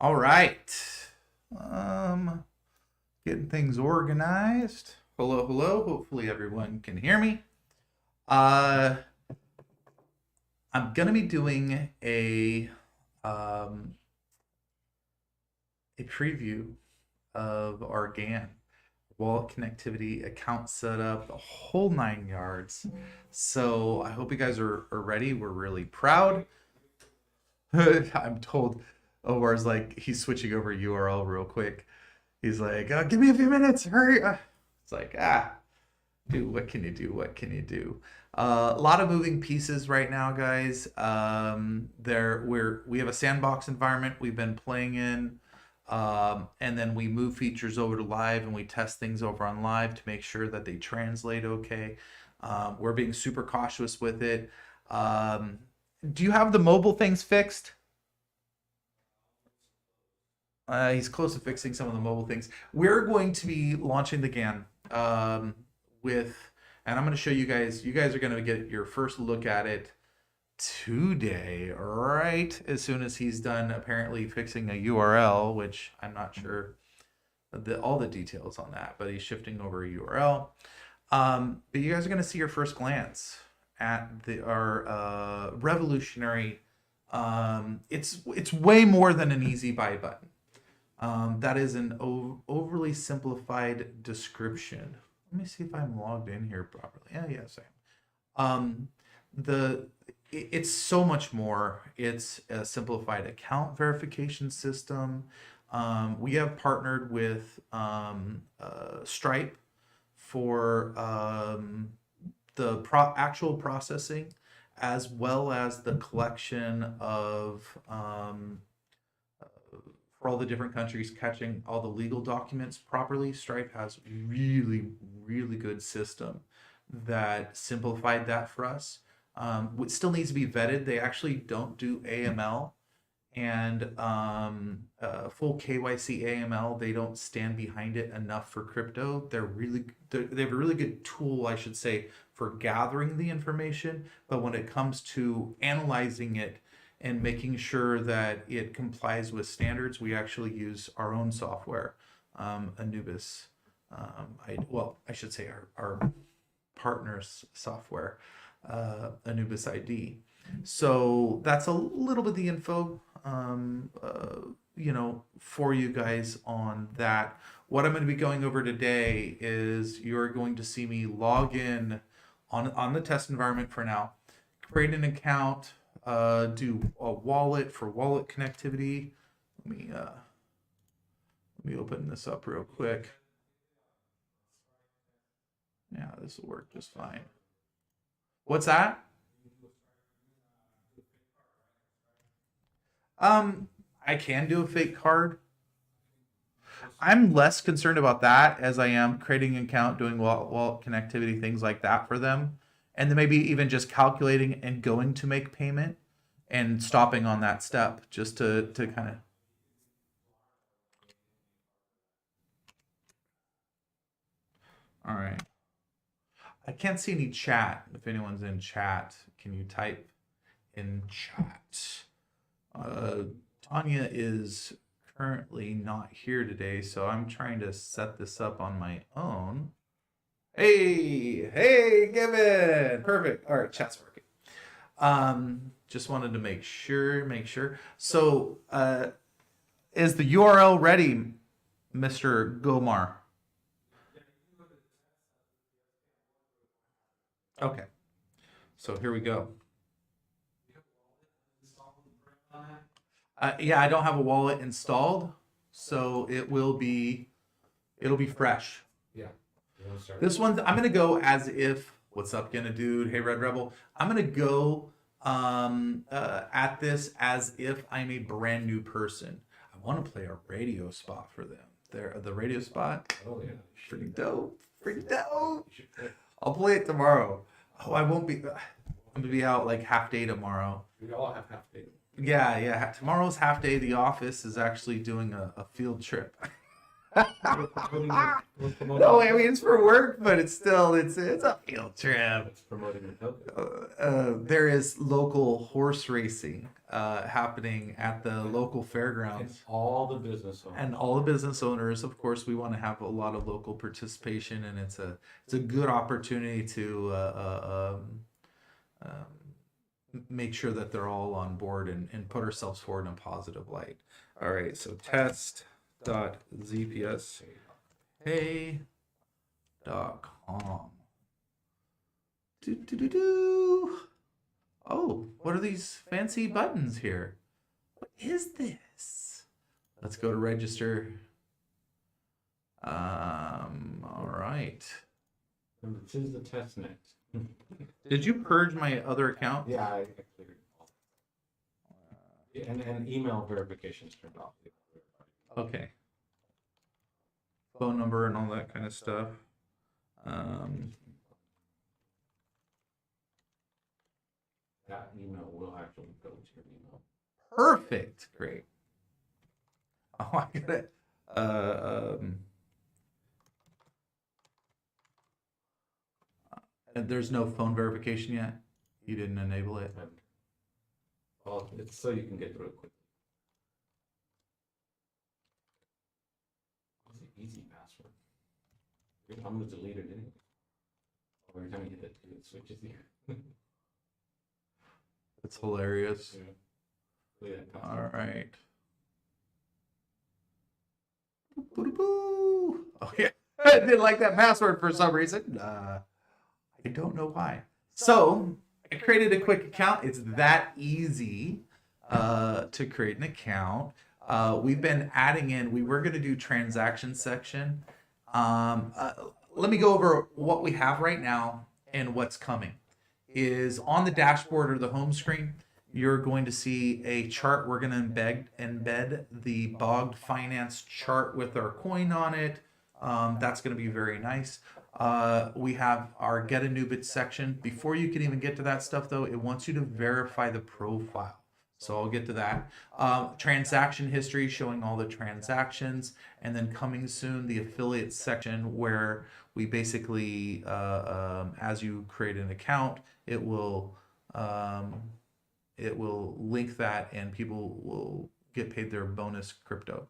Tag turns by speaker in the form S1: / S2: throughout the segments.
S1: All right. Getting things organized. Hello, hello. Hopefully everyone can hear me. I'm gonna be doing a preview of our GAN wallet connectivity, account setup, the whole 9 yards. So I hope you guys are ready. We're really proud. I'm told Omar's like he's switching over URL real quick. He's like, give me a few minutes, hurry. It's like, dude, what can you do? What can you do? A lot of moving pieces right now, guys. We have a sandbox environment we've been playing in, and then we move features over to live and we test things over on live to make sure that they translate okay. We're being super cautious with it. Do you have the mobile things fixed? He's close to fixing some of the mobile things. We're going to be launching the GAN and I'm going to show you guys. You guys are going to get your first look at it today, right as soon as he's done apparently fixing a URL, which I'm not sure all the details on that, but he's shifting over a URL. But you guys are going to see your first glance at our revolutionary. It's way more than an easy buy button. That is an overly simplified description. Let me see if I'm logged in here properly. Yes, I am. It's so much more. It's a simplified account verification system. We have partnered with Stripe for the actual processing, as well as the collection of for all the different countries catching all the legal documents properly. Stripe has really, really good system that simplified that for us. It still needs to be vetted. They actually don't do AML and full KYC AML. They don't stand behind it enough for crypto. They have a really good tool, I should say, for gathering the information. But when it comes to analyzing it and making sure that it complies with standards, we actually use our own software, Anubis. I should say our partner's software, Anubis ID. So that's a little bit the info, for you guys on that. What I'm going to be going over today is you're going to see me log in on the test environment for now, create an account, do a wallet for wallet connectivity. Let me open this up real quick. Yeah, this will work just fine. What's that? I can do a fake card. I'm less concerned about that as I am creating an account, doing wallet connectivity, things like that for them. And then maybe even just calculating and going to make payment and stopping on that step just to kind of. All right. I can't see any chat. If anyone's in chat, can you type in chat? Tanya is currently not here today, so I'm trying to set this up on my own. Hey, Given. Perfect. All right, chat's working. Just wanted to make sure. So, is the URL ready, Mr. Gomar? Okay. So here we go. Yeah, I don't have a wallet installed, so it'll be fresh.
S2: Yeah.
S1: This one, I'm gonna go as if. What's up, Gonna Dude? Hey, Red Rebel. I'm gonna go at this as if I'm a brand new person. I want to play a radio spot for them. The radio spot.
S2: Oh yeah.
S1: Pretty dope. I'll play it tomorrow. Oh, I won't be. I'm gonna be out like half day tomorrow.
S2: We all have half day.
S1: Yeah. Tomorrow's half day. The office is actually doing a field trip. No, I mean it's for work, but it's a field trip.
S2: It's promoting the token.
S1: There is local horse racing happening at the local fairgrounds.
S2: And all the business owners.
S1: And all the business owners, of course, we want to have a lot of local participation, and it's a good opportunity to make sure that they're all on board and put ourselves forward in a positive light. All right, so test.zpspay.com. Oh, what are these fancy buttons here? What is this? Let's go to register. All right.
S2: This is the test net.
S1: Did you purge my other account?
S2: Yeah, I cleared it all. And email verifications turned off.
S1: Okay. Phone number and all that kind of stuff.
S2: That email will actually go to your email.
S1: Perfect. Great. Oh, I got it. And there's no phone verification yet? You didn't enable it?
S2: Well, it's so you can get through it quickly. It's an easy password. I'm going to delete it anyway. Every time you hit it, it switches here.
S1: It's hilarious.
S2: Yeah. Look at that
S1: All
S2: password.
S1: right. Oh, yeah. I didn't like that password for some reason. I don't know why. So I created a quick account. It's that easy to create an account. We've been adding in, we were going to do transaction section. Let me go over what we have right now and what's coming. Is on the dashboard or the home screen, you're going to see a chart. We're going to embed the bogged finance chart with our coin on it. That's going to be very nice. We have our Get Anubit section. Before you can even get to that stuff, though, it wants you to verify the profile. So I'll get to that. Transaction history showing all the transactions, and then coming soon, the affiliate section where we basically, as you create an account, it will link that, and people will get paid their bonus crypto.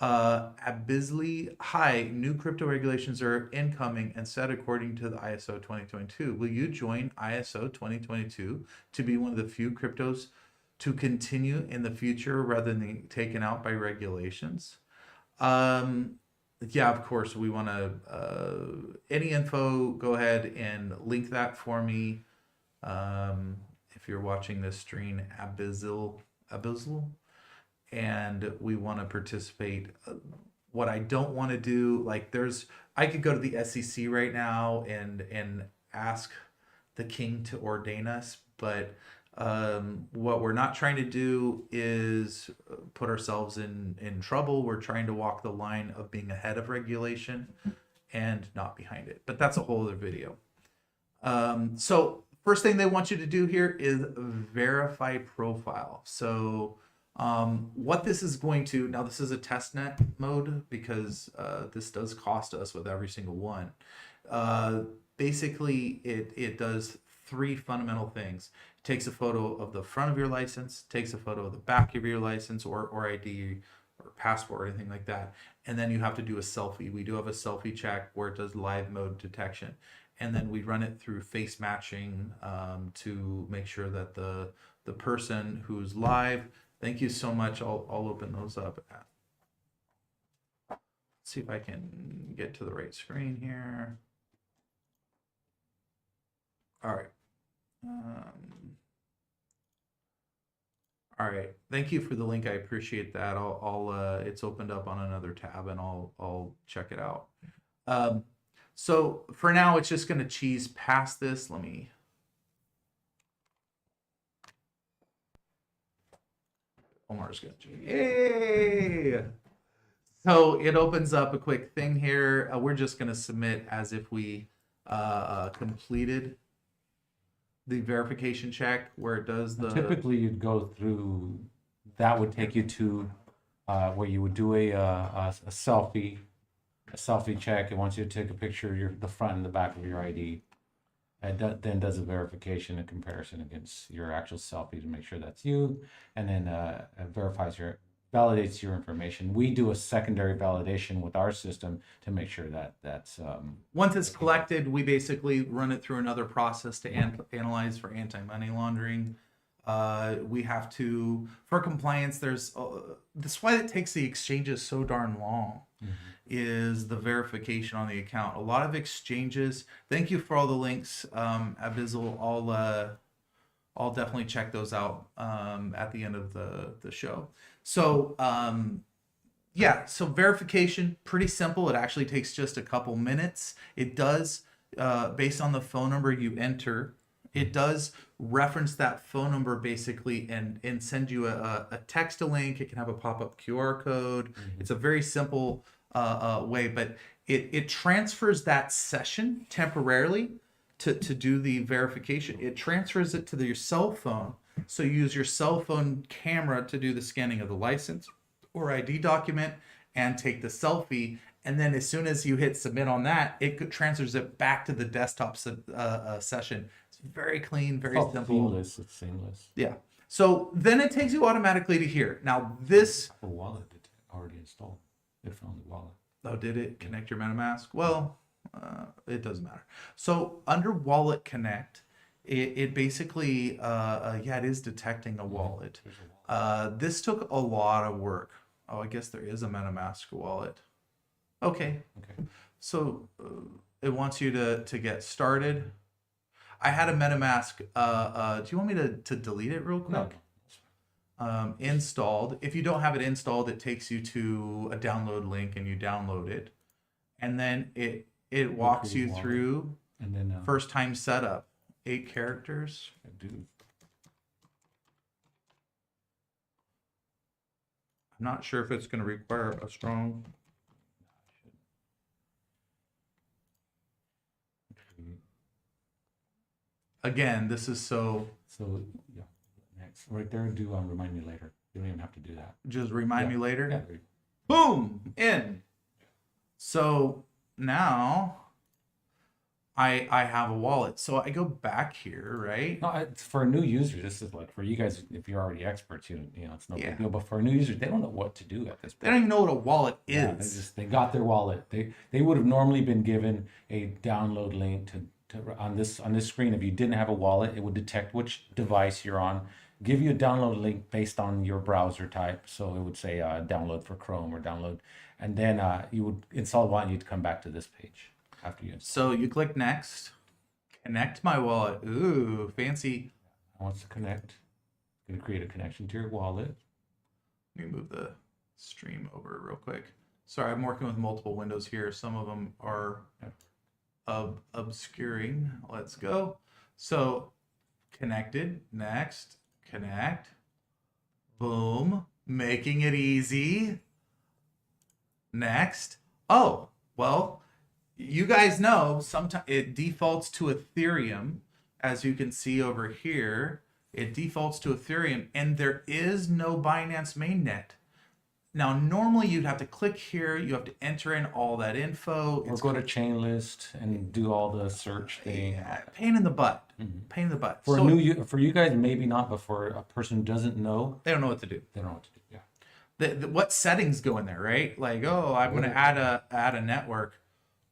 S1: Abysmally high new crypto regulations are incoming and set according to the ISO 2022. Will you join ISO 2022 to be one of the few cryptos to continue in the future rather than being taken out by regulations? Yeah, of course, we want to, any info, go ahead and link that for me. If you're watching this stream, Abyssal, and we want to participate. What I don't want to do, like I could go to the SEC right now and ask the king to ordain us, but what we're not trying to do is put ourselves in trouble. We're trying to walk the line of being ahead of regulation and not behind it. But that's a whole other video. So first thing they want you to do here is verify profile. So what this is going to, now this is a testnet mode because this does cost us with every single one. Basically, it does three fundamental things. It takes a photo of the front of your license, takes a photo of the back of your license or ID or passport or anything like that. And then you have to do a selfie. We do have a selfie check where it does live mode detection. And then we run it through face matching to make sure that the person who's live. Thank you so much. I'll open those up. Let's see if I can get to the right screen here. All right. All right. Thank you for the link. I appreciate that. It's opened up on another tab, and I'll check it out. So for now, it's just going to cheese past this. Let me. Omar's going to. Yay! So it opens up a quick thing here. We're just going to submit as if we completed the verification check where it does the.
S2: Typically, you'd go through. That would take you to where you would do a selfie check. It wants you to take a picture of the front and the back of your ID.
S3: then does a verification and comparison against your actual selfie to make sure that's you, and then validates your information. We do a secondary validation with our system to make sure that that's
S1: Once it's collected, we basically run it through another process to analyze for anti-money laundering. We have to, for compliance, that's why it takes the exchanges so darn long, is the verification on the account. A lot of exchanges, thank you for all the links, Abizel. I'll definitely check those out at the end of the show. So yeah, so verification, pretty simple. It actually takes just a couple minutes. It does, based on the phone number you enter, it does reference that phone number basically and send you a text link. It can have a pop-up QR code. It's a very simple way, but it transfers that session temporarily to do the verification. It transfers it to your cell phone. So you use your cell phone camera to do the scanning of the license or ID document and take the selfie. And then as soon as you hit submit on that, it transfers it back to the desktop session. It's very clean, very simple.
S3: Seamless. It's seamless.
S1: Yeah. So then it takes you automatically to here. Now this...
S3: A wallet already installed. It found the wallet.
S1: Oh, did it connect your MetaMask? Well, it doesn't matter. So under Wallet Connect, it basically, it is detecting a wallet. This took a lot of work. Oh, I guess there is a MetaMask wallet. Okay. So it wants you to get started. I had a MetaMask. Do you want me to delete it real quick?
S3: No.
S1: Installed. If you don't have it installed, it takes you to a download link and you download it. And then it walks you through
S3: and then
S1: first time setup. 8 characters.
S3: I'm
S1: not sure if it's going to require a strong. Again, this is so
S3: yeah. Next, right there. Remind me later. You don't even have to do that.
S1: Just remind me later.
S3: Yeah.
S1: Boom, in. So now I have a wallet. So I go back here, right?
S3: No, for a new user, this is like for you guys. If you're already experts, it's no big deal. But for a new user, they don't know what to do at this point.
S1: They don't even know what a wallet
S3: Yeah,
S1: is.
S3: they got their wallet. They would have normally been given a download link to on this screen. If you didn't have a wallet, it would detect which device you're on, give you a download link based on your browser type. So it would say download for Chrome or download, and then you would install the wallet and you'd come back to this page after you install.
S1: So you click next, connect my wallet. Ooh, fancy.
S3: It wants to connect. It's going to create a connection to your wallet.
S1: Let me move the stream over real quick. Sorry, I'm working with multiple windows here. Some of them are obscuring. Let's go. So connected, next, connect, boom, making it easy. Next. Oh, well, you guys know sometimes it defaults to Ethereum, as you can see over here. It defaults to Ethereum, and there is no Binance mainnet. Now, normally you'd have to click here. You have to enter in all that info.
S3: Or go to chain list and do all the search thing.
S1: Yeah, pain in the butt. Pain in the butt.
S3: For for you guys, maybe not, but for a person who doesn't know,
S1: they don't know what to do.
S3: they don't know what to do. Yeah.
S1: What settings go in there, right? Like, oh, I'm going to add a network.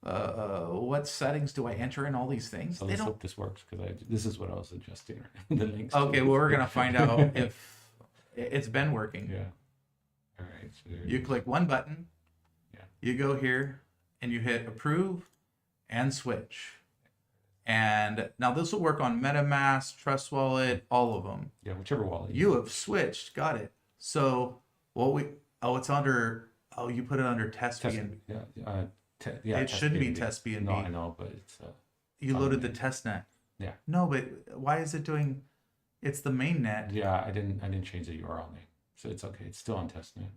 S1: What settings do I enter in? All these things.
S3: So
S1: They
S3: let's
S1: don't.
S3: hope this works because this is what I was adjusting the links.
S1: Okay, well, we're gonna find out if it's been working.
S3: Yeah. All right. So
S1: You click one button.
S3: Yeah.
S1: You go here and you hit approve and switch. And now this will work on MetaMask, Trust Wallet, all of them.
S3: Yeah, whichever wallet.
S1: You have switched. Got it. So it's under. Oh, you put it under test BNB.
S3: Yeah.
S1: It shouldn't be test BNB.
S3: No, I know, but it's.
S1: You loaded the test net.
S3: Yeah.
S1: No, but why is it doing? It's the main net.
S3: Yeah, I didn't change the URL name, so it's okay. It's still on testnet.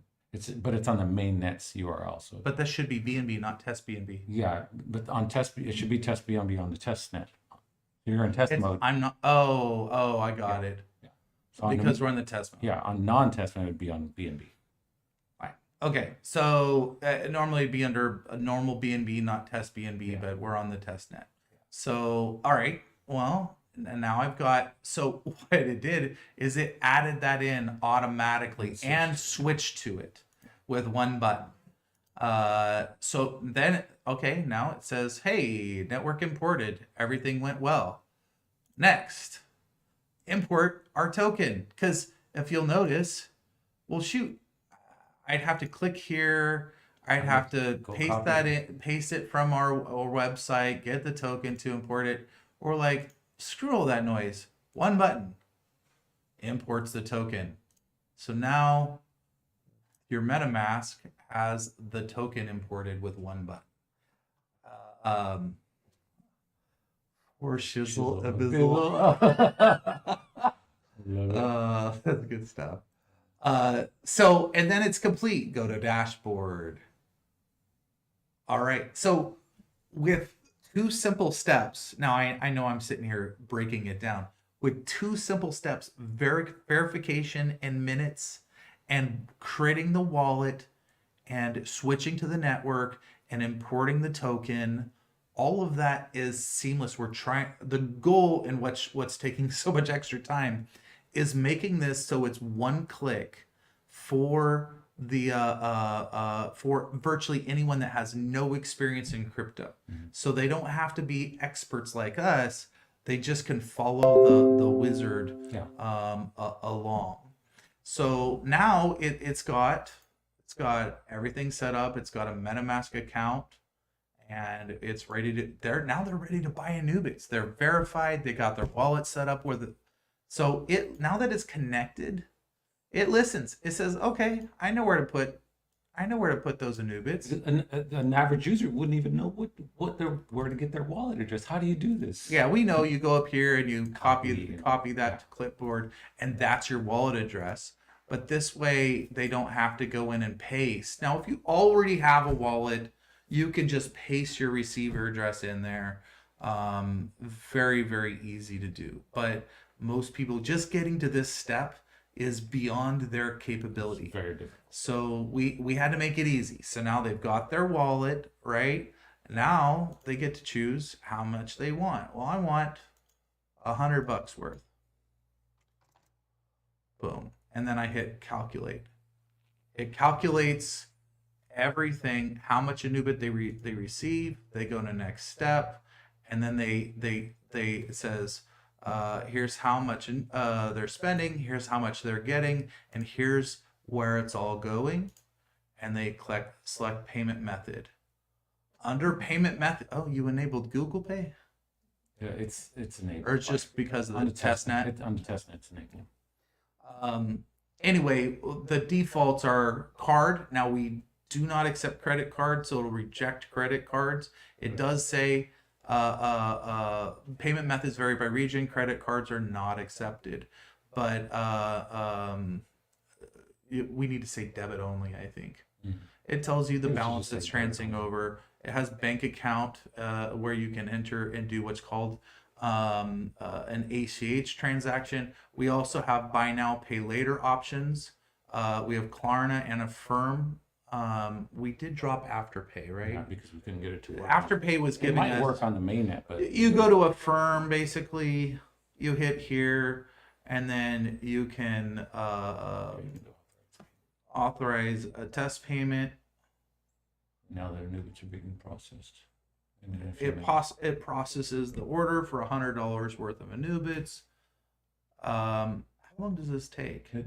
S3: But it's on the mainnet's URL. So.
S1: But that should be BNB, not test BNB.
S3: Yeah, but on test, it should be test BNB on the testnet. You're in test mode.
S1: I'm not. Oh, I got it.
S3: Yeah. So
S1: Because we're in the test mode.
S3: Yeah, on non-test mode, it would be on BNB.
S1: Right. Okay. So normally it'd be under a normal BNB, not test BNB, but we're on the test net. So, all right. Well, and now I've got, so what it did is it added that in automatically and switched to it with one button. So then, okay, now it says, hey, network imported, everything went well. Next, import our token. Because if you'll notice, well, shoot, I'd have to click here. I'd have to
S3: Go
S1: paste
S3: copy
S1: that
S3: it.
S1: in, paste it from our website, get the token to import it, or like screw all that noise. One button imports the token. So now your MetaMask has the token imported with one button. Or shizzle a bizzle. That's good stuff. So, and then it's complete. Go to dashboard. All right. So with two simple steps, now I know I'm sitting here breaking it down. With two simple steps, verification in minutes and creating the wallet and switching to the network and importing the token, all of that is seamless. We're trying, the goal in what's taking so much extra time is making this so it's one click for the for virtually anyone that has no experience in crypto. So they don't have to be experts like us. They just can follow the wizard along. So now it's got everything set up. It's got a MetaMask account, and it's ready to. They're ready to buy Anubits. They're verified. They got their wallet set up with it. So now that it's connected, it listens. It says, "Okay, I know where to put those Anubits."
S3: An average user wouldn't even know where to get their wallet address. How do you do this?
S1: Yeah, we know. You go up here and you copy that to clipboard, and that's your wallet address. But this way, they don't have to go in and paste. Now, if you already have a wallet, you can just paste your receiver address in there. Very, very easy to do. But most people just getting to this step is beyond their capability.
S3: It's very different.
S1: So we had to make it easy. So now they've got their wallet, right? Now they get to choose how much they want. Well, I want $100 worth. Boom. And then I hit calculate. It calculates everything, how much Anubit they receive. They go to next step, and then it says, here's how much they're spending, here's how much they're getting, and here's where it's all going. And they select payment method. Under payment method, oh, you enabled Google Pay?
S3: Yeah, it's enabled.
S1: Or it's just because of the testnet?
S3: On the testnet, it's enabled.
S1: Anyway, the defaults are card. Now we do not accept credit cards, so it'll reject credit cards. It does say payment methods vary by region. Credit cards are not accepted, but we need to say debit only, I think. It tells you the balance that's transferring over. It has bank account where you can enter and do what's called an ACH transaction. We also have buy now, pay later options. We have Klarna and Affirm. We did drop Afterpay, right?
S3: Yeah, because we couldn't get it to work.
S1: Afterpay was
S3: It
S1: giving
S3: might
S1: us,
S3: work on the mainnet, but
S1: you go to Affirm, basically, you hit here, and then you can authorize a test payment.
S3: now their Anubits are being processed. And then if
S1: It processes the order for $100 worth of Anubits. How long does this take? I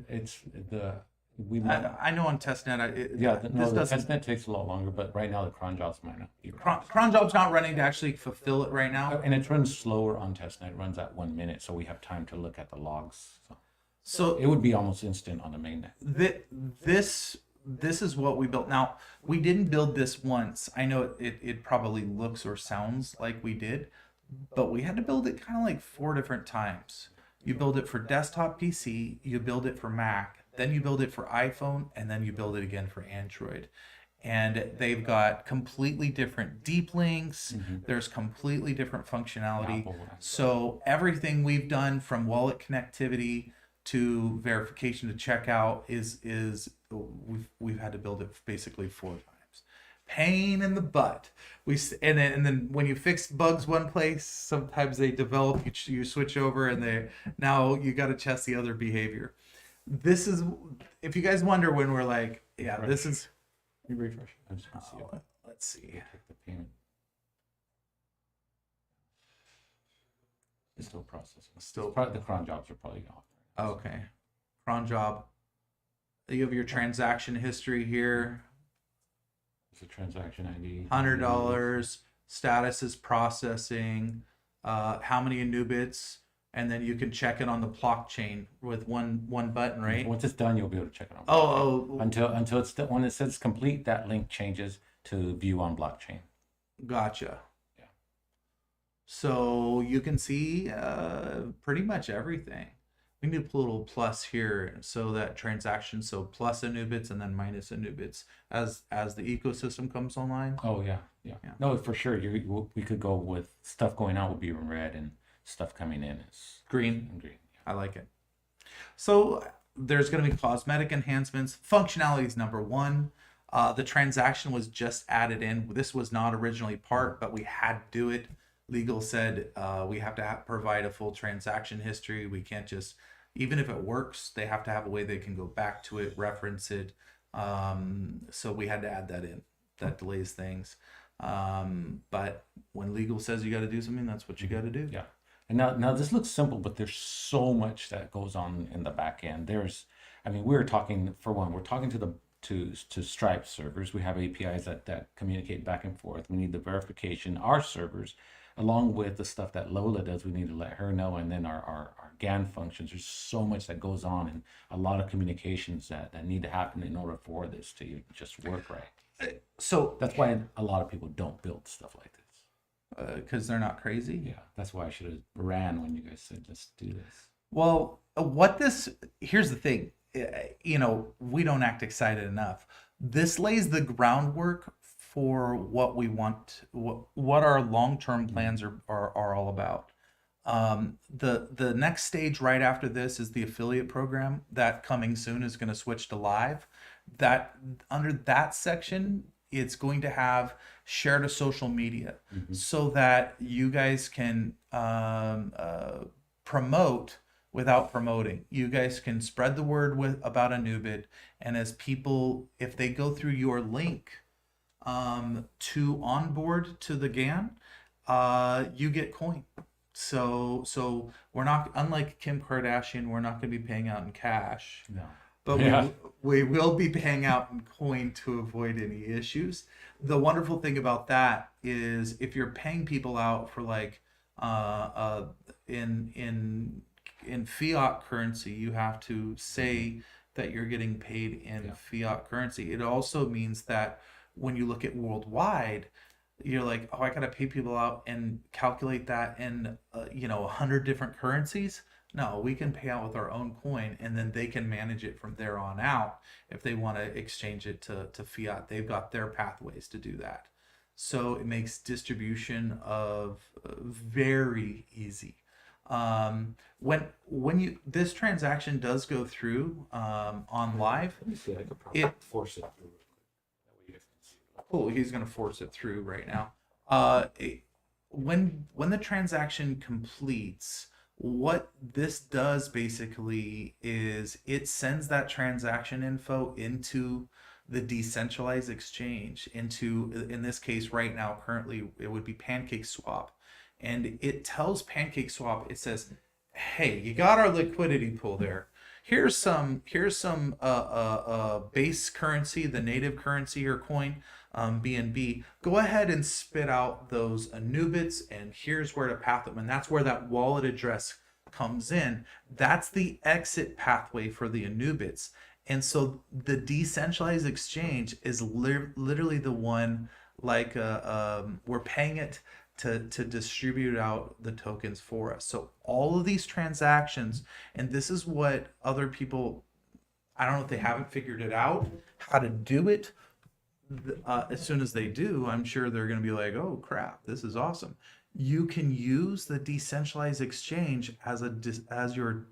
S1: know on testnet.
S3: The testnet takes a lot longer, but right now the cron jobs might not be.
S1: Cron job's not running to actually fulfill it right now.
S3: And it runs slower on testnet. It runs at 1 minute, so we have time to look at the logs. So it would be almost instant on the mainnet.
S1: This is what we built. Now, we didn't build this once. I know it probably looks or sounds like we did, but we had to build it kind of like 4 different times. You build it for desktop PC, you build it for Mac, then you build it for iPhone, and then you build it again for Android. And they've got completely different deep links. There's completely different functionality. So everything we've done from wallet connectivity to verification to checkout is we've had to build it basically 4 times. pain in the butt. And then when you fix bugs one place, sometimes they develop. You switch over, and now you got to test the other behavior. This is, if you guys wonder when we're like, yeah, this is.
S3: You refresh. I'm just gonna see if
S1: Let's see.
S3: take the payment. It's still processing.
S1: Still.
S3: Probably the cron jobs are probably off.
S1: Okay. Cron job. You have your transaction history here.
S3: It's a transaction ID.
S1: $100. Status is processing. How many Anubits? And then you can check it on the blockchain with one button, right?
S3: Once it's done, you'll be able to check it on.
S1: Oh.
S3: Until it's when it says complete, that link changes to view on blockchain.
S1: Gotcha.
S3: Yeah.
S1: So you can see pretty much everything. We need to put a little plus here so that transaction, so plus Anubits and then minus Anubits as the ecosystem comes online.
S3: Oh yeah. No, for sure. We could go with stuff going out will be in red and stuff coming in is
S1: Green.
S3: in green.
S1: I like it. So there's going to be cosmetic enhancements. Functionality is number one. The transaction was just added in. This was not originally part, but we had to do it. Legal said we have to provide a full transaction history. We can't just, even if it works, they have to have a way they can go back to it, reference it. So we had to add that in. That delays things. But when legal says you got to do something, that's what you got to do.
S3: Yeah. And now this looks simple, but there's so much that goes on in the back end. We're talking to Stripe servers. We have APIs that communicate back and forth. We need the verification. Our servers, along with the stuff that Lola does, we need to let her know. And then our GAN functions. There's so much that goes on, and a lot of communications that need to happen in order for this to just work right.
S1: So
S3: That's why a lot of people don't build stuff like this.
S1: because they're not crazy.
S3: Yeah, that's why I should have ran when you guys said let's do this.
S1: Well, here's the thing, we don't act excited enough. This lays the groundwork for what we want, what our long-term plans are all about. The next stage right after this is the affiliate program that coming soon is going to switch to live. That under that section, it's going to have share to social media so that you guys can promote without promoting. You guys can spread the word about Anubit, and as people, if they go through your link to onboard to the GAN, you get coin. So we're not, unlike Kim Kardashian, we're not going to be paying out in cash.
S3: No.
S1: But
S3: Yeah.
S1: we will be paying out in coin to avoid any issues. The wonderful thing about that is if you're paying people out for like in fiat currency, you have to say that you're getting paid in fiat currency. It also means that when you look at worldwide, you're like, oh, I gotta pay people out and calculate that in 100 different currencies. No, we can pay out with our own coin, and then they can manage it from there on out. If they want to exchange it to fiat, they've got their pathways to do that. So it makes distribution of very easy. When this transaction does go through on live,
S2: Let me see. I could probably force it through. That way you guys can see.
S1: cool, he's gonna force it through right now. When the transaction completes, what this does basically is it sends that transaction info into the decentralized exchange, into, in this case right now, currently it would be PancakeSwap, and it tells PancakeSwap, it says, hey, you got our liquidity pool there. Here's some base currency, the native currency or coin, BNB. Go ahead and spit out those Anubits, and here's where to path them. And that's where that wallet address comes in. That's the exit pathway for the Anubits. And so the decentralized exchange is literally the one, like we're paying it to distribute out the tokens for us. So all of these transactions, and this is what other people, I don't know if they haven't figured it out how to do it. As soon as they do, I'm sure they're going to be like, oh crap, this is awesome. You can use the decentralized exchange as your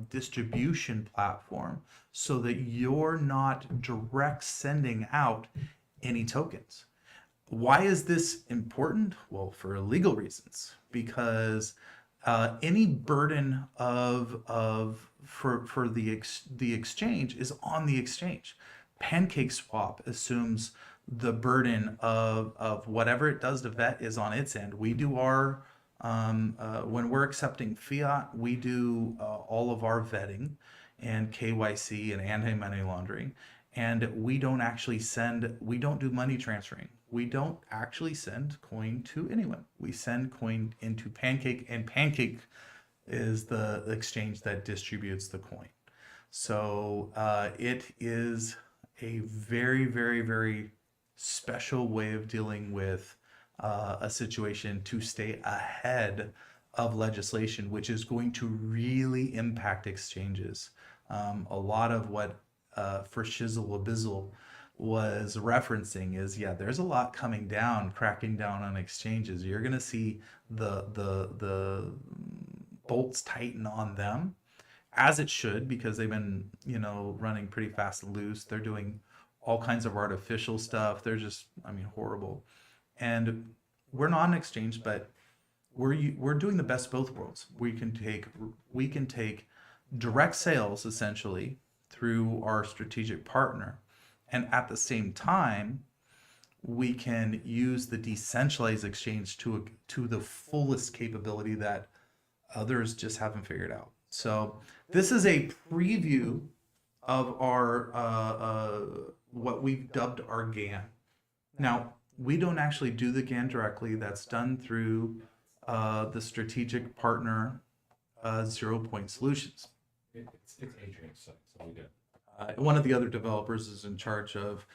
S1: distribution platform, so that you're not direct sending out any tokens. Why is this important? Well, for legal reasons, because any burden for the exchange is on the exchange. Pancake Swap assumes the burden of whatever it does to vet is on its end. We do our when we're accepting fiat, we do all of our vetting and KYC and anti-money laundering, and we don't do money transferring. We don't actually send coin to anyone. We send coin into Pancake, and Pancake is the exchange that distributes the coin. So it is a very, very, very special way of dealing with a situation to stay ahead of legislation, which is going to really impact exchanges. A lot of what for Shizzle Wabizzle was referencing is, yeah, there's a lot coming down, cracking down on exchanges. You're going to see the bolts tighten on them, as it should, because they've been, running pretty fast and loose. They're doing all kinds of artificial stuff. They're just, horrible. And we're not an exchange, but we're doing the best of both worlds. We can take direct sales essentially through our strategic partner, and at the same time, we can use the decentralized exchange to the fullest capability that others just haven't figured out. So this is a preview of our what we've dubbed our GAN. Now, we don't actually do the GAN directly. That's done through the strategic partner 0 Point Solutions.
S2: It's Adrian's site, so we did.
S1: One of the other developers is in charge of.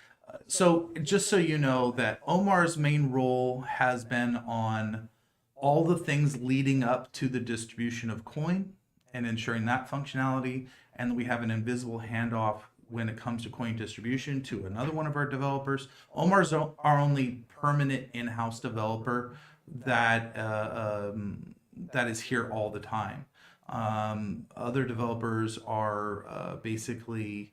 S1: So just so you know, that Omar's main role has been on all the things leading up to the distribution of coin and ensuring that functionality. And we have an invisible handoff when it comes to coin distribution to another one of our developers. Omar's our only permanent in-house developer that that is here all the time. Other developers are basically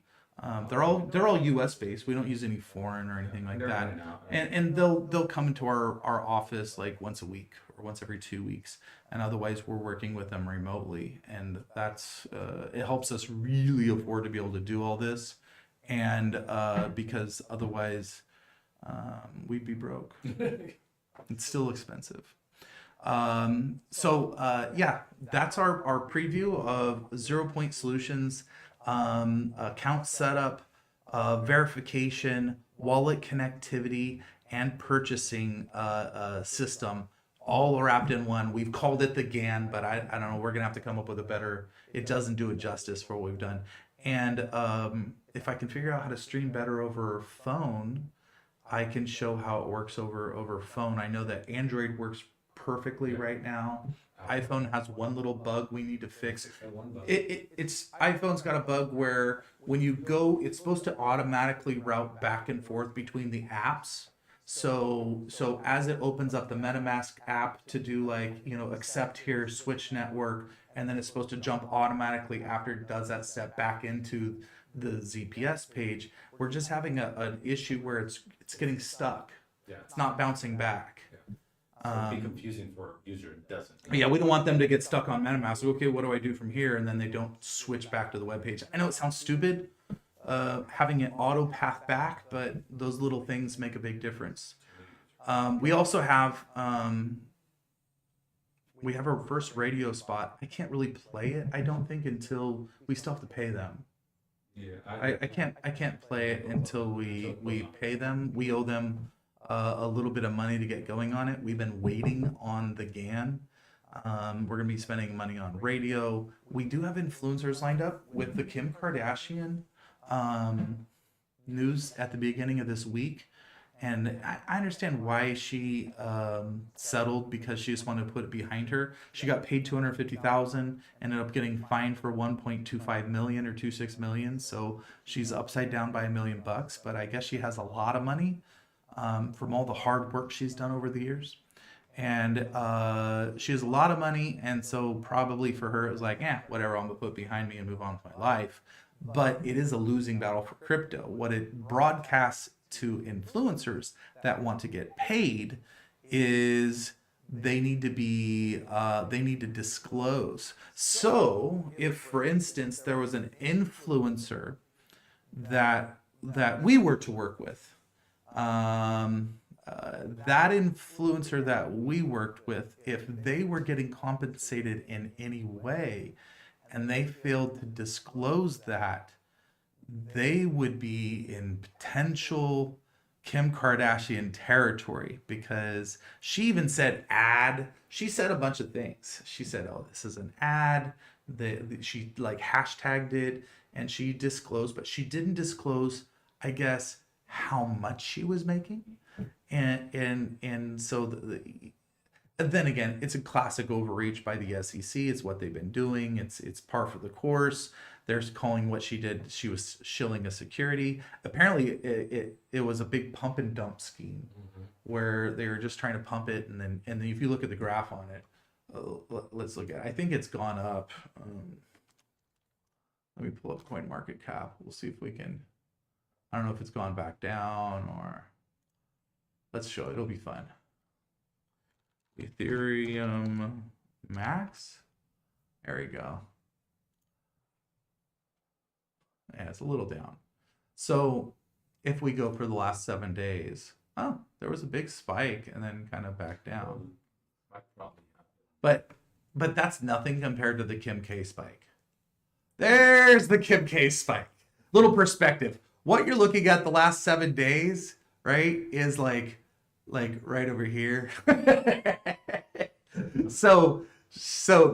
S1: they're all U.S. based. We don't use any foreign or anything like that. And they'll come into our office like once a week or once every 2 weeks, and otherwise we're working with them remotely. And that's it helps us really afford to be able to do all this, and because otherwise we'd be broke. It's still expensive. Yeah, that's our preview of 0 Point Solutions, account setup, verification, wallet connectivity, and purchasing system, all wrapped in one. We've called it the GAN, but I don't know, we're gonna have to come up with a better, it doesn't do it justice for what we've done. And if I can figure out how to stream better over phone, I can show how it works over phone. I know that Android works perfectly right now. iPhone has one little bug we need to fix. It's iPhone's got a bug where when you go, it's supposed to automatically route back and forth between the apps. So as it opens up the MetaMask app to do accept here, switch network, and then it's supposed to jump automatically after it does that step back into the ZPS page. We're just having an issue where it's getting stuck.
S2: Yeah.
S1: It's not bouncing back.
S2: So it'd be confusing for a user who doesn't.
S1: Yeah, we don't want them to get stuck on MetaMask. Okay, what do I do from here? And then they don't switch back to the web page. I know it sounds stupid, having it auto path back, but those little things make a big difference. We also have our first radio spot. I can't really play it, I don't think, until we still have to pay them.
S2: Yeah,
S1: I can't play it until we pay them. We owe them a little bit of money to get going on it. We've been waiting on the GAN. We're gonna be spending money on radio. We do have influencers lined up with the Kim Kardashian news at the beginning of this week, and I understand why she settled, because she just wanted to put it behind her. She got paid $250,000, ended up getting fined for 1.25 million or 2.6 million. So she's upside down by $1 million, but I guess she has a lot of money from all the hard work she's done over the years. And she has a lot of money, and so probably for her it was like, whatever, I'm gonna put it behind me and move on with my life. But it is a losing battle for crypto. What it broadcasts to influencers that want to get paid is they need to disclose. So if, for instance, there was an influencer that we were to work with, that influencer that we worked with, if they were getting compensated in any way and they failed to disclose that, they would be in potential Kim Kardashian territory, because she even said ad. She said a bunch of things. She said, "Oh, this is an ad." She like hashtagged it, and she disclosed, but she didn't disclose, I guess, how much she was making, and so then again, it's a classic overreach by the SEC. It's what they've been doing. It's par for the course. They're calling what she did, she was shilling a security. Apparently, it was a big pump and dump scheme where they were just trying to pump it, and then if you look at the graph on it, let's look at it. I think it's gone up. Let me pull up CoinMarketCap. We'll see if we can. I don't know if it's gone back down, or let's show it. It'll be fun. Ethereum max. There we go. Yeah, it's a little down. So if we go for the last 7 days, oh, there was a big spike and then kind of back down. But that's nothing compared to the Kim K spike. There's the Kim K spike. Little perspective. What you're looking at the last 7 days, right, is like right over here. So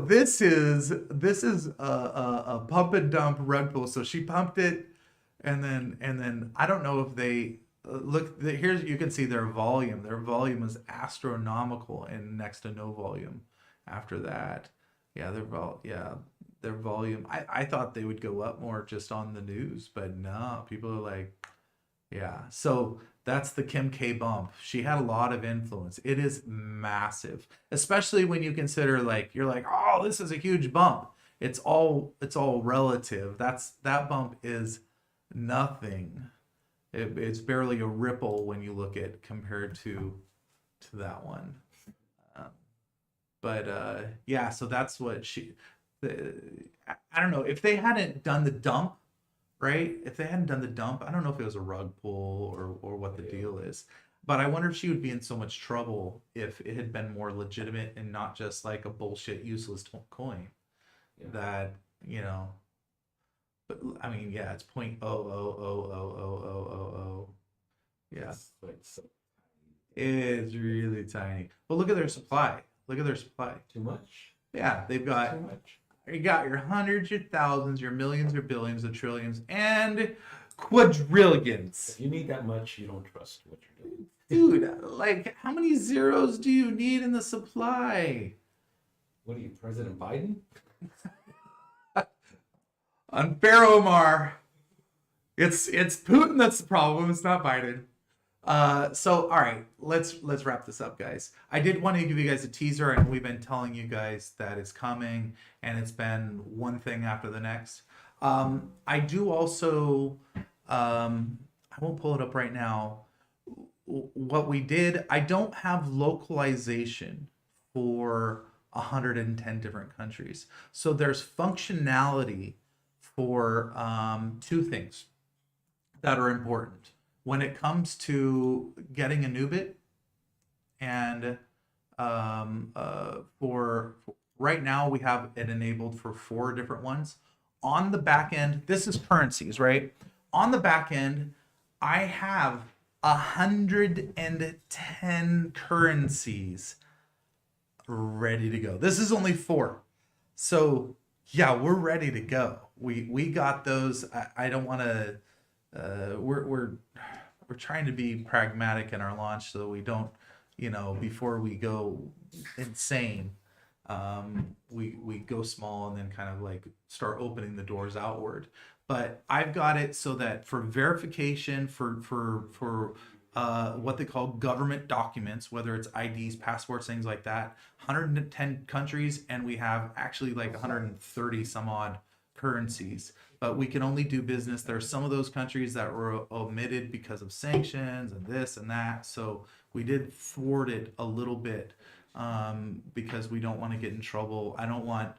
S1: this is a pump and dump rug pull. So she pumped it, and then I don't know if they look. Here's, you can see their volume. Their volume is astronomical, and next to no volume after that. Yeah, their volume. I thought they would go up more just on the news, but no, people are like, yeah. So that's the Kim K bump. She had a lot of influence. It is massive, especially when you consider, like, you're like, oh, this is a huge bump. It's all relative. That bump is nothing. It's barely a ripple when you look at compared to that one. Yeah, so that's what I don't know if they hadn't done the dump. Right? If they hadn't done the dump, I don't know if it was a rug pull or what the deal is. But I wonder if she would be in so much trouble if it had been more legitimate and not just like a bullshit, useless coin. Yeah. That, you know. But I mean, yeah, it's 0.0000000. Yeah. It's really tiny. But look at their supply. Look at their supply.
S2: Too much?
S1: Yeah, they've got. Too much. You got your hundreds, your thousands, your millions, your billions, your trillions, and quadrillions.
S2: If you need that much, you don't trust what you're doing.
S1: Dude, like, how many zeros do you need in the supply?
S2: What are you, President Biden?
S1: Unfair, Omar. It's Putin that's the problem. It's not Biden. So all right, let's wrap this up, guys. I did want to give you guys a teaser, and we've been telling you guys that it's coming, and it's been one thing after the next. I do also, I won't pull it up right now. What we did, I don't have localization for 110 different countries. So there's functionality for 2 things that are important when it comes to getting Anubit, and for right now we have it enabled for 4 different ones. On the back end, this is currencies, right? On the back end, I have 110 currencies ready to go. This is only 4. So yeah, we're ready to go. We got those. I don't want to, we're trying to be pragmatic in our launch so we don't, before we go insane, we go small and then kind of like start opening the doors outward. But I've got it so that for verification, for what they call government documents, whether it's IDs, passports, things like that, 110 countries, and we have actually like 130 some odd currencies. but we can only do business. There are some of those countries that were omitted because of sanctions and this and that. So we did thwart it a little bit because we don't want to get in trouble. I don't want,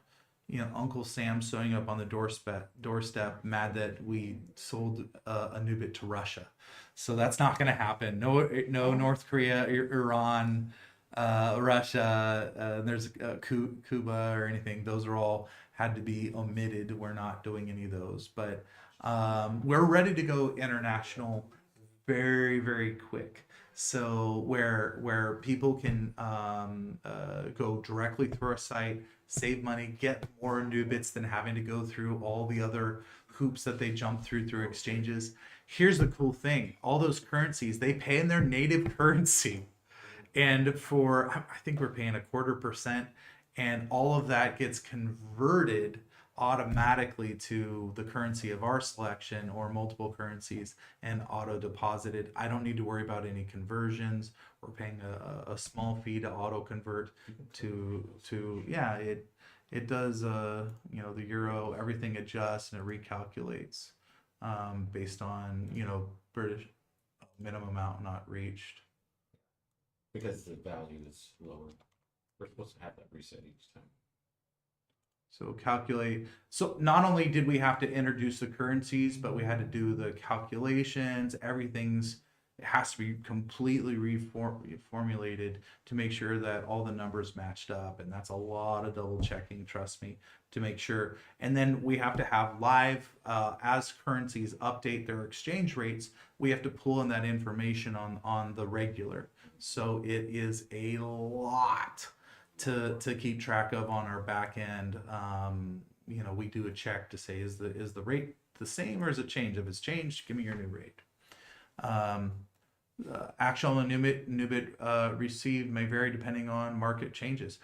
S1: Uncle Sam showing up on the doorstep mad that we sold a Nubit to Russia. So that's not going to happen. No North Korea, Iran, Russia, there's Cuba or anything. Those are all had to be omitted. We're not doing any of those, but we're ready to go international very, very quick. So where people can go directly through our site, save money, get more Nubits than having to go through all the other hoops that they jump through exchanges. Here's the cool thing: all those currencies, they pay in their native currency, and I think we're paying 0.25%, and all of that gets converted automatically to the currency of our selection or multiple currencies and auto deposited. I don't need to worry about any conversions. We're paying a small fee to auto convert to it does the euro, everything adjusts and it recalculates based on British minimum amount not reached.
S2: Because the value is lower. We're supposed to have that reset each time.
S1: So calculate. So not only did we have to introduce the currencies, but we had to do the calculations. It has to be completely reformulated to make sure that all the numbers matched up. And that's a lot of double checking, trust me, to make sure. And then we have to have live, as currencies update their exchange rates, we have to pull in that information on the regular. So it is a lot to keep track of on our back end. We do a check to say, is the rate the same or is it changed? If it's changed, give me your new rate. Actual Nubit received may vary depending on market changes.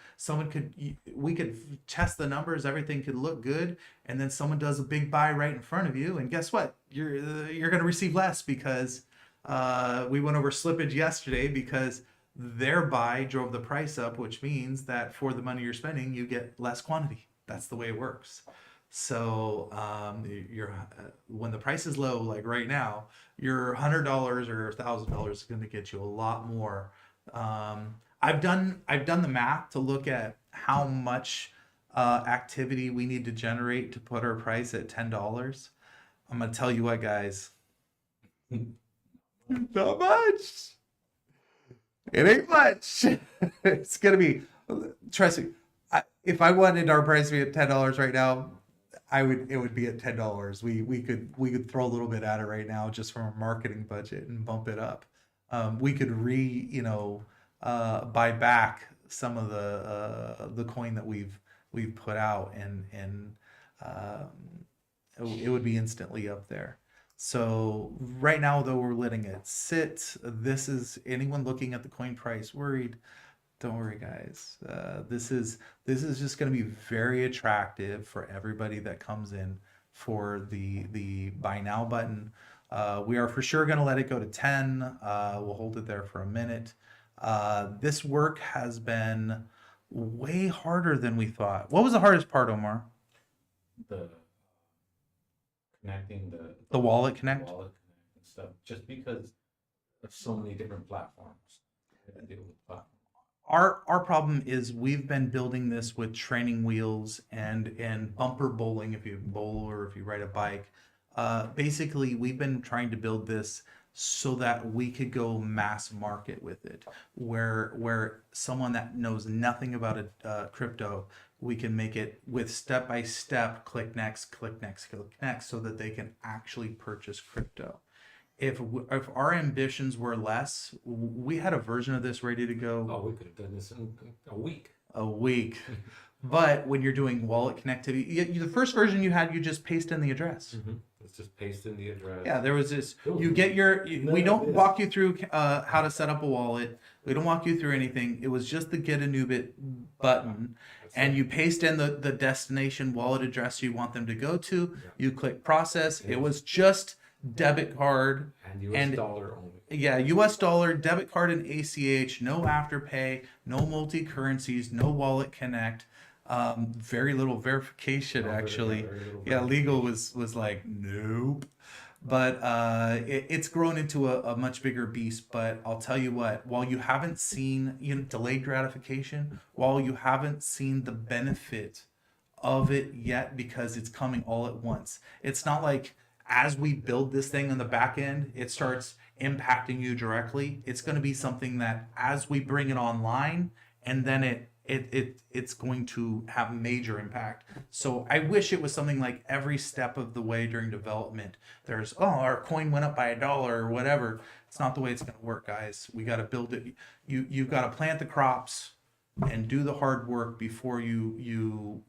S1: We could test the numbers, everything could look good, and then someone does a big buy right in front of you, and guess what? You're going to receive less because we went over slippage yesterday because their buy drove the price up, which means that for the money you're spending, you get less quantity. That's the way it works. So when the price is low, like right now, your $100 or $1,000 is going to get you a lot more. I've done the math to look at how much activity we need to generate to put our price at $10. I'm going to tell you what, guys. Not much. It ain't much. It's gonna be. Trust me. If I wanted our price to be at $10 right now, it would be at $10. We could throw a little bit at it right now just from a marketing budget and bump it up. We could buy back some of the coin that we've put out, and it would be instantly up there. So right now, though, we're letting it sit. This is anyone looking at the coin price worried. Don't worry, guys. This is just going to be very attractive for everybody that comes in for the buy now button. We are for sure going to let it go to 10. We'll hold it there for a minute. This work has been way harder than we thought. What was the hardest part, Omar?
S2: Connecting
S1: the wallet connect?
S2: Wallet connect and stuff, just because of so many different platforms.
S1: Our problem is we've been building this with training wheels and bumper bowling, if you bowl or if you ride a bike. Basically, we've been trying to build this so that we could go mass market with it, where someone that knows nothing about crypto, we can make it with step-by-step, click next, click next, click next, so that they can actually purchase crypto. If our ambitions were less, we had a version of this ready to go.
S2: Oh, we could have done this in a week.
S1: But when you're doing wallet connectivity, the first version you had, you just paste in the address.
S2: Mm-hmm. It's just paste in the address.
S1: Yeah, there was this. You get we don't walk you through how to set up a wallet. We don't walk you through anything. It was just the get a Nubit button, and you paste in the destination wallet address you want them to go to. Yeah. You click process. Yeah. It was just debit card
S2: and US dollar only.
S1: Yeah, US dollar, debit card, and ACH. No afterpay. No multi currencies. No wallet connect. Very little verification, actually. Yeah, legal was like, nope. But it's grown into a much bigger beast. But I'll tell you what, while you haven't seen, delayed gratification, while you haven't seen the benefit of it yet, because it's coming all at once. It's not like as we build this thing on the back end, it starts impacting you directly. It's going to be something that as we bring it online, and then it's going to have major impact. So I wish it was something like every step of the way during development, there's, oh, our coin went up by $1 or whatever. It's not the way it's going to work, guys. We got to build it. You've got to plant the crops and do the hard work before you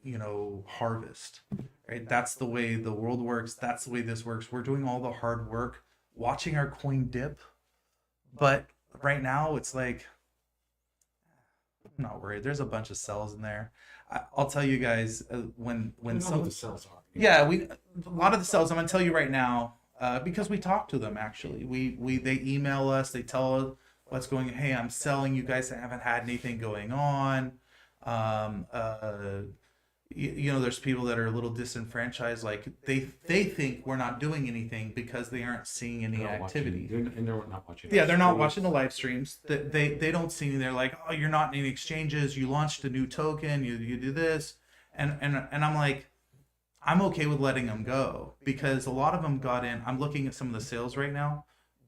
S1: harvest, right? That's the way the world works. That's the way this works. We're doing all the hard work, watching our coin dip, but right now it's like, I'm not worried. There's a bunch of cells in there. I'll tell you guys, when some
S2: of the cells are.
S1: yeah, a lot of the cells, I'm gonna tell you right now, because we talk to them. Actually, they email us, they tell us what's going. Hey, I'm selling. You guys haven't had anything going on. There's people that are a little disenfranchised. Like they think we're not doing anything because they aren't seeing any activity.
S2: And they're not watching.
S1: Yeah, they're not watching the live streams. They don't see any. They're like, oh, you're not in any exchanges. You launched a new token. You do this, and I'm like, I'm okay with letting them go, because a lot of them got in. I'm looking at some of the sales right now.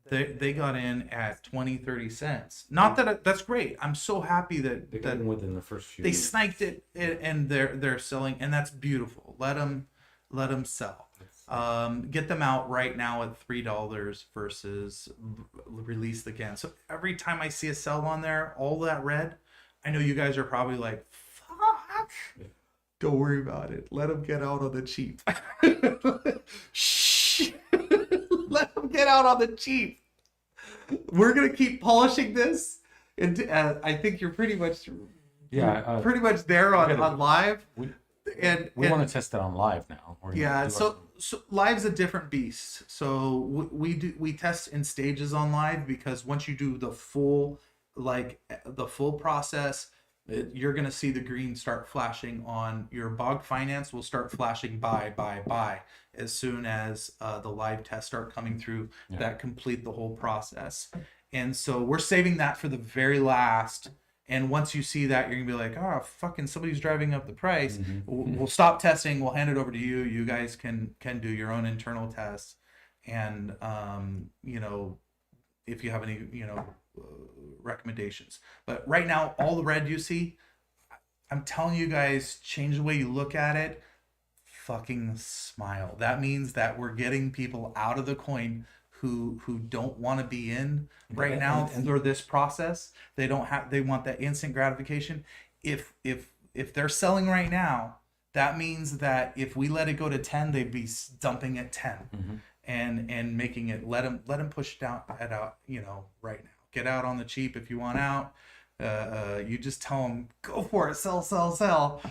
S1: They got in at 20-30 cents. Not that that's great. I'm so happy that
S2: They got in within the first few.
S1: they sniped it, and they're selling, and that's beautiful. Let them sell. Get them out right now at $3 versus release again. So every time I see a sell on there, all that red, I know you guys are probably like, fuck.
S2: Yeah.
S1: Don't worry about it. Let them get out on the cheap. Shh. Let them get out on the cheap. We're gonna keep polishing this, and I think you're pretty much there on live.
S3: We
S1: And
S3: want to test it on live now.
S1: So live's a different beast. So we test in stages on live, because once you do the full process, you're going to see the green start flashing on your bog finance. Will start flashing buy as soon as the live tests start coming through that complete the whole process. And so we're saving that for the very last. And once you see that, you're gonna be like, oh, fucking somebody's driving up the price.
S3: Mm-hmm.
S1: We'll stop testing. We'll hand it over to you. You guys can do your own internal tests. And if you have any recommendations. But right now, all the red you see, I'm telling you guys, change the way you look at it. Fucking smile. That means that we're getting people out of the coin who don't want to be in right now through this process. They want that instant gratification. If they're selling right now, that means that if we let it go to 10, they'd be dumping at 10.
S3: Mm-hmm.
S1: and making it, let them push down at out, right now. Get out on the cheap if you want out. You just tell them, go for it, sell.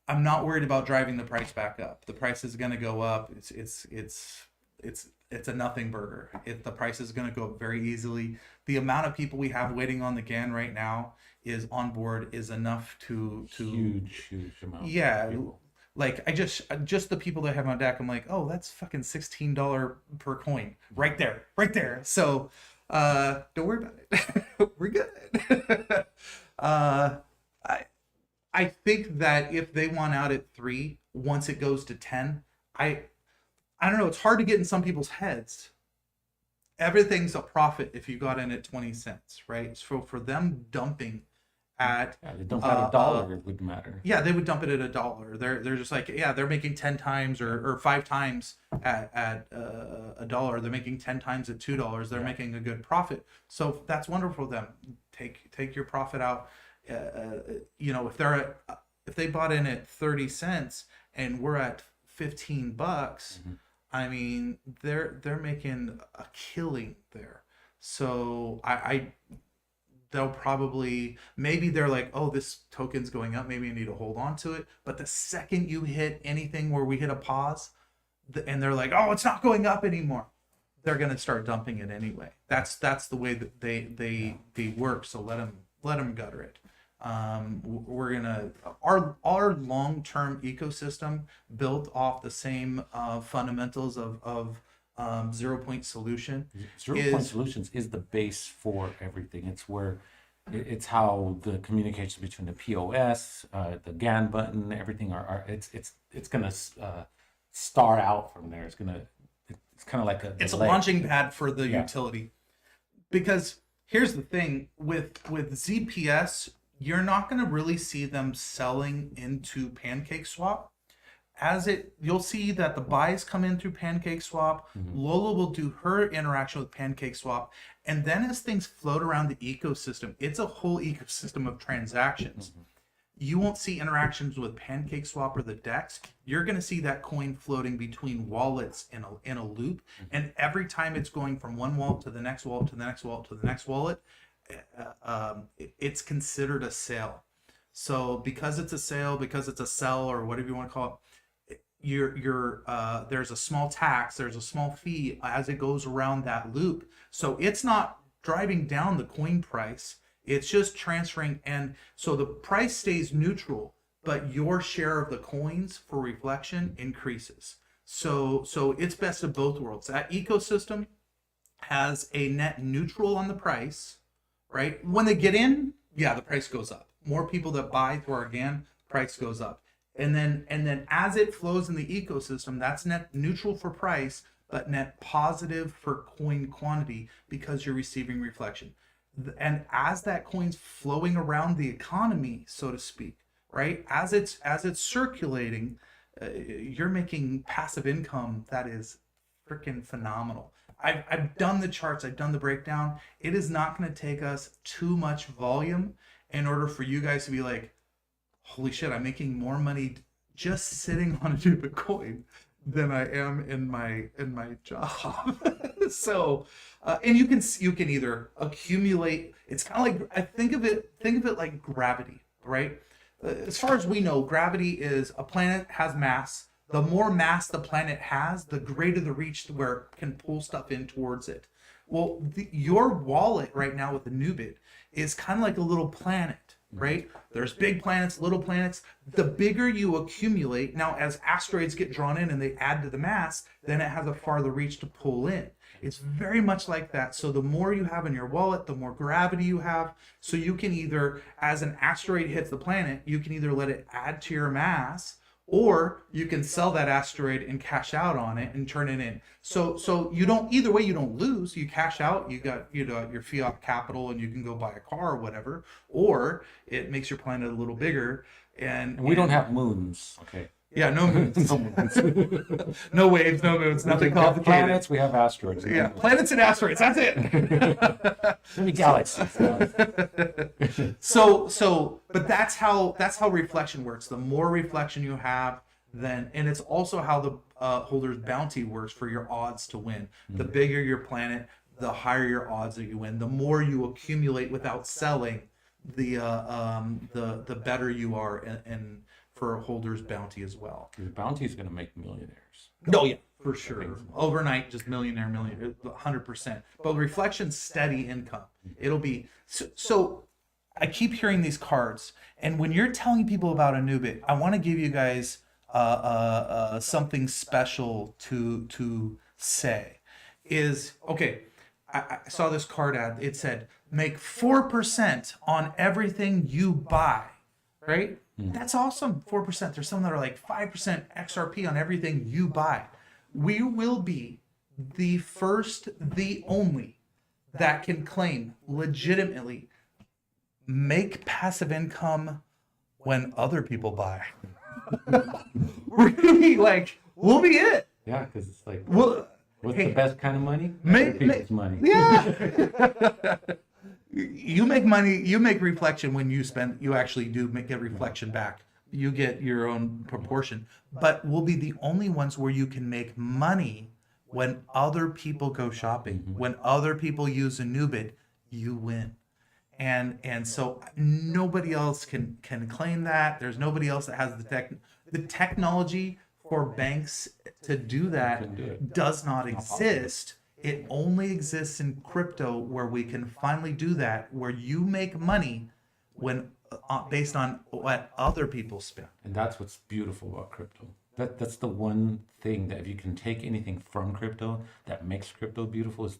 S1: I'm not worried about driving the price back up. The price is going to go up. It's a nothing burger. The price is going to go up very easily. The amount of people we have waiting on the GAN right now is on board is enough to
S3: huge amount.
S1: Yeah. Of people. Like I just the people that have on deck, I'm like, oh, that's fucking $16 per coin right there. So don't worry about it. We're good. I think that if they want out at 3, once it goes to 10, I don't know. It's hard to get in some people's heads. Everything's a profit if you got in at 20 cents, right? So for them dumping at
S3: they dump at $1, it wouldn't matter.
S1: Yeah, they would dump it at $1. They're just like, yeah, they're making 10 times or 5 times at $1. They're making 10 times at $2. They're making a good profit. So that's wonderful for them. Take your profit out. If they bought in at 30 cents and we're at $15,
S3: Mm-hmm.
S1: I mean, they're making a killing there. So they'll probably, maybe they're like, oh, this token's going up, maybe I need to hold on to it. But the second you hit anything where we hit a pause, and they're like, oh, it's not going up anymore, they're going to start dumping it anyway. That's the way that they work. So let them gutter it. We're gonna our long-term ecosystem built off the same fundamentals of 0 point solution.
S3: 0 point solutions is the base for everything. It's where it's how the communication between the POS, the GAN button, everything are it's gonna star out from there. It's kind of like
S1: It's a
S3: leg.
S1: launching pad for the
S3: Yeah.
S1: utility. Because here's the thing with ZPS, you're not going to really see them selling into Pancake Swap. You'll see that the buys come in through Pancake Swap. Lola will do her interaction with Pancake Swap, and then as things float around the ecosystem, it's a whole ecosystem of transactions. You won't see interactions with Pancake Swap or the DEX. You're going to see that coin floating between wallets in a loop, and every time it's going from one wallet to the next wallet to the next wallet to the next wallet, it's considered a sale. So because it's a sale, because it's a sell, or whatever you want to call it, there's a small tax, there's a small fee as it goes around that loop. So it's not driving down the coin price. It's just transferring, and so the price stays neutral, but your share of the coins for reflection increases. So it's best of both worlds. That ecosystem has a net neutral on the price, right? When they get in, yeah, the price goes up. More people that buy through our GAN, price goes up. And then as it flows in the ecosystem, that's net neutral for price, but net positive for coin quantity because you're receiving reflection. And as that coin's flowing around the economy, so to speak, right? As it's circulating, you're making passive income that is freaking phenomenal. I've done the charts, I've done the breakdown. It is not going to take us too much volume in order for you guys to be like, holy shit, I'm making more money just sitting on a Anubit coin than I am in my job. So, and you can either accumulate. It's kind of like, I think of it like gravity, right? As far as we know, gravity is a planet has mass. The more mass the planet has, the greater the reach to where it can pull stuff in towards it. Well, your wallet right now with the Anubit is kind of like a little planet, right? There's big planets, little planets. The bigger you accumulate, now as asteroids get drawn in and they add to the mass, then it has a farther reach to pull in. It's very much like that. So the more you have in your wallet, the more gravity you have. So you can either, as an asteroid hits the planet, you can either let it add to your mass, or you can sell that asteroid and cash out on it and turn it in. So you don't, either way you don't lose. You cash out, you got your fiat capital, and you can go buy a car or whatever, or it makes your planet a little bigger. And
S3: we don't have moons, okay?
S1: Yeah, no moons.
S3: No moons.
S1: No waves, no moons, nothing
S3: We have
S1: complicated.
S3: planets, we have asteroids.
S1: Yeah, planets and asteroids, that's it.
S3: Maybe galaxies.
S1: But that's how reflection works. The more reflection you have, then, and it's also how the holder's bounty works for your odds to win. The bigger your planet, the higher your odds that you win. The more you accumulate without selling, the better you are, and for a holder's bounty as well.
S3: The bounty is going to make millionaires.
S1: Oh yeah, for sure. Overnight, just millionaire, 100%. But reflection's steady income. It'll be so. I keep hearing these cards, and when you're telling people about Anubit, I want to give you guys something special to say. Is okay. I saw this card ad. It said, "Make 4% on everything you buy." Right? That's awesome. 4%. There's some that are like 5% XRP on everything you buy. We will be the first, the only that can claim legitimately make passive income when other people buy. We're gonna be like, we'll be it.
S3: Yeah, because it's like,
S1: Well,
S3: what's
S1: hey,
S3: the best kind of money?
S1: Make-
S3: Other people's money.
S1: Yeah. You make money, you make reflection when you spend, you actually do get reflection back. You get your own proportion. But we'll be the only ones where you can make money when other people go shopping. When other people use Anubit, you win. And so nobody else can claim that. There's nobody else that has the technology for banks to do that does not exist. It only exists in crypto, where we can finally do that, where you make money based on what other people spend.
S3: And that's what's beautiful about crypto. That's the one thing that if you can take anything from crypto that makes crypto beautiful is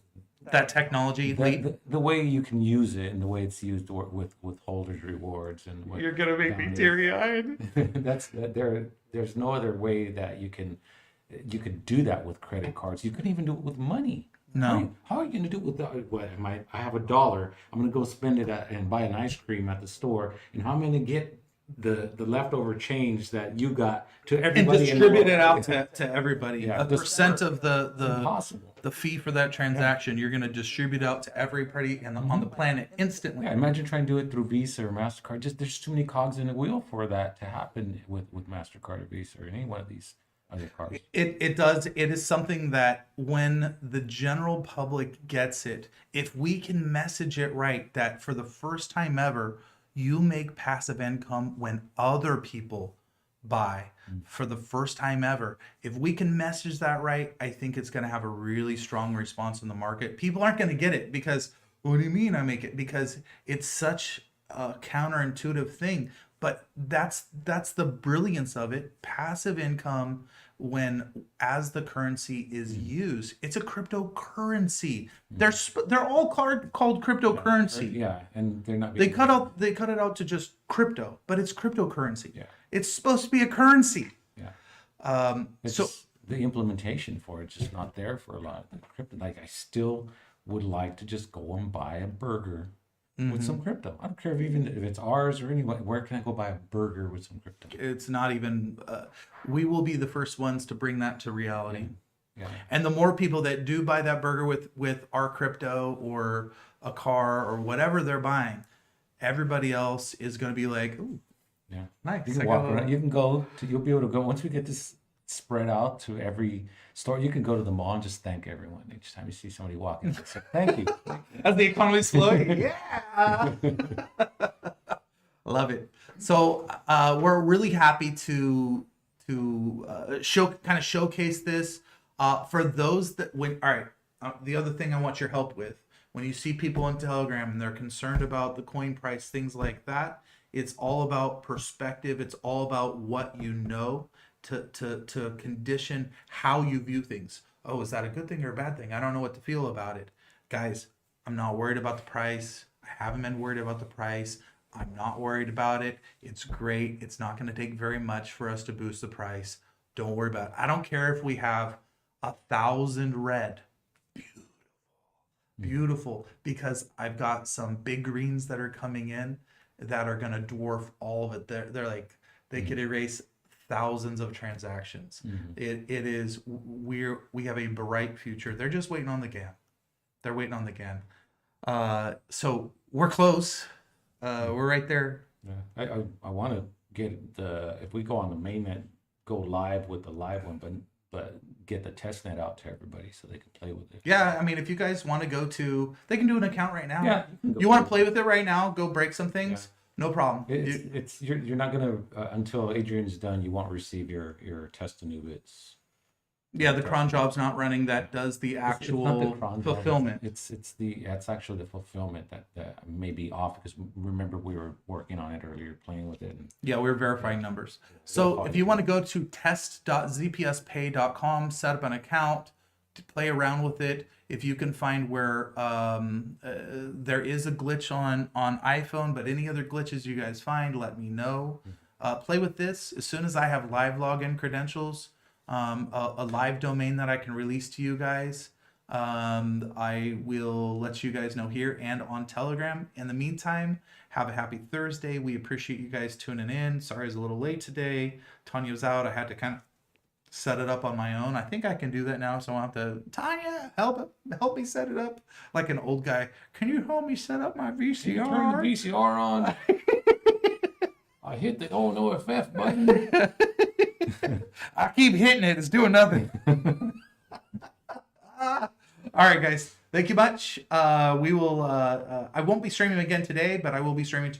S1: That technology leap.
S3: the way you can use it and the way it's used with holders rewards and what
S1: You're gonna make me
S3: bounties.
S1: teary-eyed.
S3: There's no other way that you could do that with credit cards. You couldn't even do it with money.
S1: No.
S3: How are you going to do it with I have $1. I'm going to go spend it and buy an ice cream at the store, and how am I going to get the leftover change that you got to
S1: And
S3: everybody
S1: distribute
S3: in the
S1: it
S3: world?
S1: out to everybody.
S3: Yeah,
S1: A percent of the
S3: Impossible.
S1: the fee for that transaction, you're going to distribute out to everybody on the planet instantly.
S3: Yeah, imagine trying to do it through Visa or MasterCard. Just there's too many cogs in the wheel for that to happen with MasterCard or Visa or any one of these other cards.
S1: It does. It is something that when the general public gets it, if we can message it right, that for the first time ever, you make passive income when other people buy for the first time ever. If we can message that right, I think it's going to have a really strong response in the market. People aren't going to get it because, what do you mean I make it? Because it's such a counterintuitive thing. But that's the brilliance of it. Passive income, when as the currency is used, it's a cryptocurrency. They're all called cryptocurrency.
S3: Yeah, and they're not.
S1: They cut it out to just crypto, but it's cryptocurrency.
S3: Yeah.
S1: It's supposed to be a currency.
S3: Yeah. It's
S1: So
S3: the implementation for it's just not there for a lot of the crypto. Like I still would like to just go and buy a burger with some crypto. I don't care if it's ours or anyone. Where can I go buy a burger with some crypto?
S1: it's not even. We will be the first ones to bring that to reality.
S3: Yeah.
S1: And the more people that do buy that burger with our crypto or a car or whatever they're buying, everybody else is going to be like, ooh,
S3: Yeah.
S1: nice.
S3: You
S1: I
S3: can
S1: got
S3: walk
S1: a-
S3: around. You'll be able to go once we get this spread out to every store. You can go to the mall and just thank everyone each time you see somebody walking. Just say, thank you.
S1: As the economy's flowing. Yeah. Love it. So we're really happy to showcase this for those that all right. The other thing I want your help with, when you see people on Telegram and they're concerned about the coin price, things like that, it's all about perspective. It's all about what you know to condition how you view things. Oh, is that a good thing or a bad thing? I don't know what to feel about it. Guys, I'm not worried about the price. I haven't been worried about the price. I'm not worried about it. It's great. It's not going to take very much for us to boost the price. Don't worry about it. I don't care if we have 1,000 red. Beautiful, because I've got some big greens that are coming in that are going to dwarf all of it. They're like, they could erase thousands of transactions. It is, we have a bright future. They're just waiting on the GAN. They're waiting on the GAN. So we're close. We're right there.
S3: Yeah. I want to get if we go on the mainnet, go live with the live one, but get the test net out to everybody so they can play with it.
S1: Yeah, I mean, if you guys want to go to, they can do an account right now.
S3: Yeah,
S1: You want to play with it right now? Go break some things. No problem.
S3: You're not gonna until Adrian's done. You won't receive your test Anubits.
S1: Yeah, the cron job's not running. That does the
S3: It's not
S1: actual
S3: the cron job,
S1: fulfillment.
S3: It's actually the fulfillment that may be off because remember we were working on it earlier, playing with it.
S1: Yeah, we're verifying numbers. So if you want to go to test.zpspay.com, set up an account to play around with it. If you can find where there is a glitch on iPhone, but any other glitches you guys find, let me know. Play with this. As soon as I have live login credentials, a live domain that I can release to you guys, I will let you guys know here and on Telegram. In the meantime, have a happy Thursday. We appreciate you guys tuning in. Sorry it's a little late today. Tanya's out. I had to kind of set it up on my own. I think I can do that now, so I have to, Tanya, help me set it up. Like an old guy. Can you help me set up my VCR?
S3: Turn the VCR on. I hit the OFF button.
S1: I keep hitting it. It's doing nothing. All right, guys. Thank you much. We will. I won't be streaming again today, but I will be streaming tomorrow.